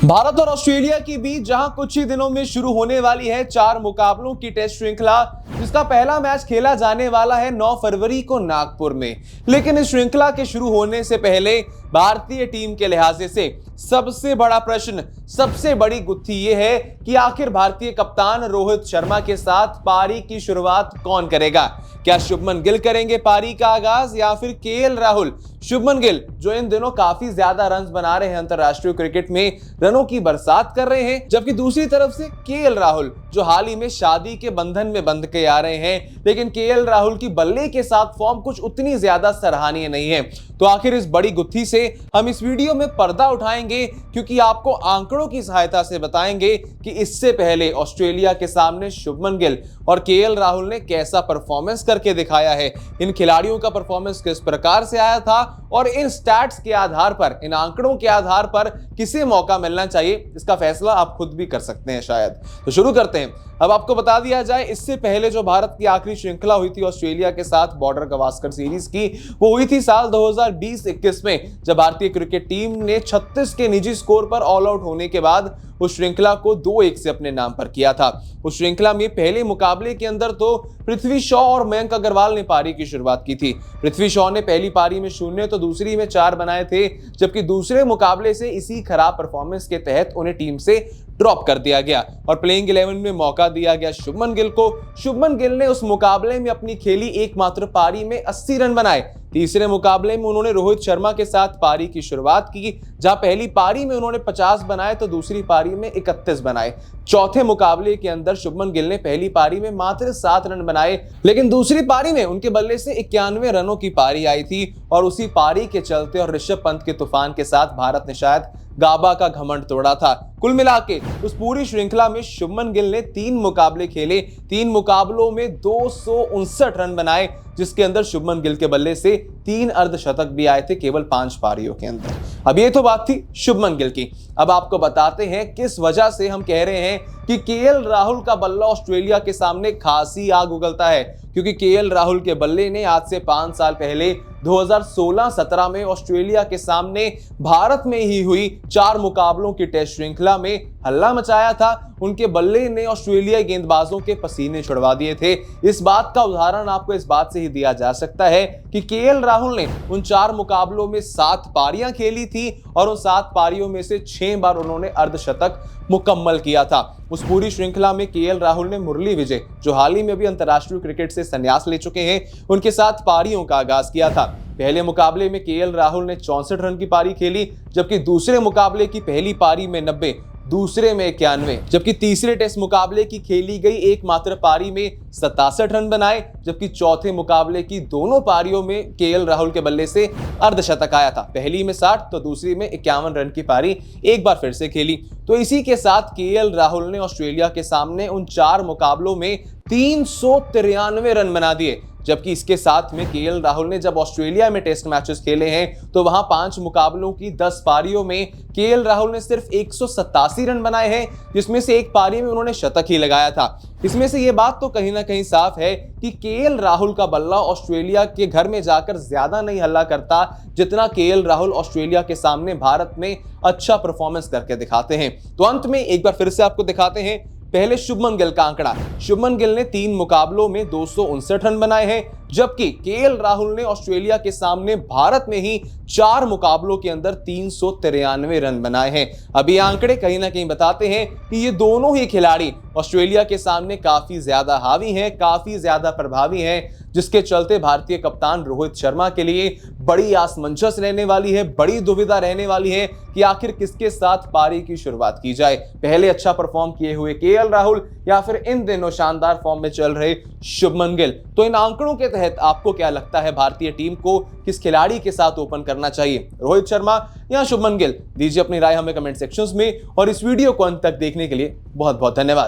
भारत और ऑस्ट्रेलिया के बीच जहां कुछ ही दिनों में शुरू होने वाली है 4 मुकाबलों की टेस्ट श्रृंखला, जिसका पहला मैच खेला जाने वाला है 9 फरवरी को नागपुर में। लेकिन इस श्रृंखला के शुरू होने से पहले भारतीय टीम के लिहाजे से सबसे बड़ा प्रश्न, सबसे बड़ी गुत्थी यह है कि आखिर भारतीय कप्तान रोहित शर्मा के साथ पारी की शुरुआत कौन करेगा। क्या शुभमन गिल करेंगे पारी का आगाज या फिर केएल राहुल? शुभमन गिल जो इन दिनों काफी ज्यादा रन्स बना रहे हैं, अंतरराष्ट्रीय क्रिकेट में रनों की बरसात कर रहे हैं, जबकि दूसरी तरफ से केएल राहुल जो हाल ही में शादी के बंधन में बंध के आ रहे हैं। लेकिन केएल राहुल की बल्ले के साथ फॉर्म कुछ उतनी ज्यादा सराहनीय नहीं है। तो आखिर इस बड़ी गुत्थी से हम इस वीडियो में पर्दा उठाएंगे, क्योंकि आपको आंकड़ों की सहायता से बताएंगे कि इससे पहले ऑस्ट्रेलिया के सामने शुभमन गिल और केएल राहुल ने कैसा परफॉर्मेंस करके दिखाया है, इन खिलाड़ियों का परफॉर्मेंस किस प्रकार से आया था और इन स्टैट्स के आधार पर, इन आंकड़ों के आधार पर किसे मौका मिलना चाहिए, इसका फैसला आप खुद भी कर सकते हैं शायद। तो शुरू करते हैं। अब आपको बता दिया जाए, इससे पहले जो भारत की आखिरी श्रृंखला हुई थी ऑस्ट्रेलिया के साथ बॉर्डर गवास्कर सीरीज की, वो हुई थी साल 2020-21 में, जब भारतीय क्रिकेट टीम ने 36 के निजी स्कोर पर ऑल आउट होने के बाद उस श्रृंखला को 2-1 से अपने नाम पर किया था। उस श्रृंखला में पहले मुकाबले के अंदर तो पृथ्वी शॉ और मयंक अग्रवाल ने पारी की शुरुआत की थी। पृथ्वी शॉ ने पहली पारी में 0 तो दूसरी में 4 बनाए थे, जबकि दूसरे मुकाबले से इसी खराब परफॉर्मेंस के तहत उन्हें टीम से ड्रॉप कर दिया गया और प्लेइंग 11 में मौका दिया गया शुभमन गिल को। शुभमन गिल ने उस मुकाबले में अपनी खेली एकमात्र पारी में 80 रन बनाए। तीसरे मुकाबले में उन्होंने रोहित शर्मा के साथ पारी की शुरुआत की, जहां पहली पारी में उन्होंने 50 बनाए तो दूसरी पारी में 31 बनाए। चौथे मुकाबले के अंदर शुभमन गिल ने पहली पारी में मात्र 7 रन बनाए, लेकिन दूसरी पारी में उनके बल्ले से 91 रनों की पारी आई थी और उसी पारी के चलते और ऋषभ पंत के तूफान के साथ भारत ने शायद गाबा का घमंड तोड़ा था। कुल मिलाके उस पूरी श्रृंखला में शुभमन गिल ने 3 मुकाबले खेले, 3 मुकाबलों में 259 रन बनाए, जिसके अंदर शुभमन गिल के बल्ले से 3 अर्धशतक भी आए थे केवल 5 पारियों के अंदर। अब ये तो बात थी शुभमन गिल की। अब आपको बताते हैं किस वजह से हम कह रहे हैं कि केएल राहुल का बल्ला ऑस्ट्रेलिया के सामने खासी आग उगलता है, क्योंकि केएल राहुल के बल्ले ने आज से 5 साल पहले 2016-17 में ऑस्ट्रेलिया के सामने भारत में ही हुई 4 मुकाबलों की टेस्ट श्रृंखला में हल्ला मचाया था। उनके बल्ले ने ऑस्ट्रेलियाई गेंदबाजों के पसीने छुड़वा दिए थे। इस बात का उदाहरण आपको इस बात से ही दिया जा सकता है कि केएल राहुल ने उन 4 मुकाबलों में 7 पारियां खेली थी और उन 7 पारियों में से 6 बार उन्होंने अर्धशतक मुकम्मल किया था। उस पूरी श्रृंखला में केएल राहुल ने मुरली विजय, जो हाल ही में भी अंतरराष्ट्रीय क्रिकेट से संन्यास ले चुके हैं, उनके साथ पारियों का आगाज किया था। पहले मुकाबले में केएल राहुल ने 64 रन की पारी खेली, जबकि दूसरे मुकाबले की पहली पारी में 90, दूसरे में 91, जबकि तीसरे टेस्ट मुकाबले की खेली गई एकमात्र पारी में 67 रन बनाए, जबकि चौथे मुकाबले की दोनों पारियों में केएल राहुल के बल्ले से अर्धशतक आया था। पहली में 60 तो दूसरी में 51 रन की पारी एक बार फिर से खेली। तो इसी के साथ केएल राहुल ने ऑस्ट्रेलिया के सामने उन 4 मुकाबलों में 393 रन बना दिए, जबकि इसके साथ में केएल राहुल ने जब ऑस्ट्रेलिया में टेस्ट मैचेस खेले हैं तो वहां 5 मुकाबलों की 10 पारियों में केएल राहुल ने सिर्फ 187 रन बनाए हैं, जिसमें से एक पारी में उन्होंने शतक ही लगाया था। इसमें से यह बात तो कहीं ना कहीं साफ है कि केएल राहुल का बल्ला ऑस्ट्रेलिया के घर में जाकर ज्यादा नहीं हल्ला करता, जितना केएल राहुल ऑस्ट्रेलिया के सामने भारत में अच्छा परफॉर्मेंस करके दिखाते हैं। तो अंत में एक बार फिर से आपको दिखाते हैं पहले शुभमन गिल का आंकड़ा। शुभमन गिल ने 3 मुकाबलों में 259 रन बनाए हैं, जबकि केएल राहुल ने ऑस्ट्रेलिया के सामने भारत में ही 4 मुकाबलों के अंदर 393 रन बनाए हैं। अब ये आंकड़े कहीं ना कहीं बताते हैं कि ये दोनों ही खिलाड़ी ऑस्ट्रेलिया के सामने काफी ज्यादा हावी हैं, काफी ज्यादा प्रभावी हैं, जिसके चलते भारतीय कप्तान रोहित शर्मा के लिए बड़ी आसमंजस रहने वाली है, बड़ी दुविधा रहने वाली है कि आखिर किसके साथ पारी की शुरुआत की जाए। पहले अच्छा परफॉर्म किए हुए केएल राहुल या फिर इन दिनों शानदार फॉर्म में चल रहे शुभमन गिल। तो इन आंकड़ों के तहत आपको क्या लगता है, भारतीय टीम को किस खिलाड़ी के साथ ओपन करना चाहिए, रोहित शर्मा या शुभमन गिल? दीजिए अपनी राय हमें कमेंट सेक्शंस में, और इस वीडियो को अंत तक देखने के लिए बहुत बहुत धन्यवाद।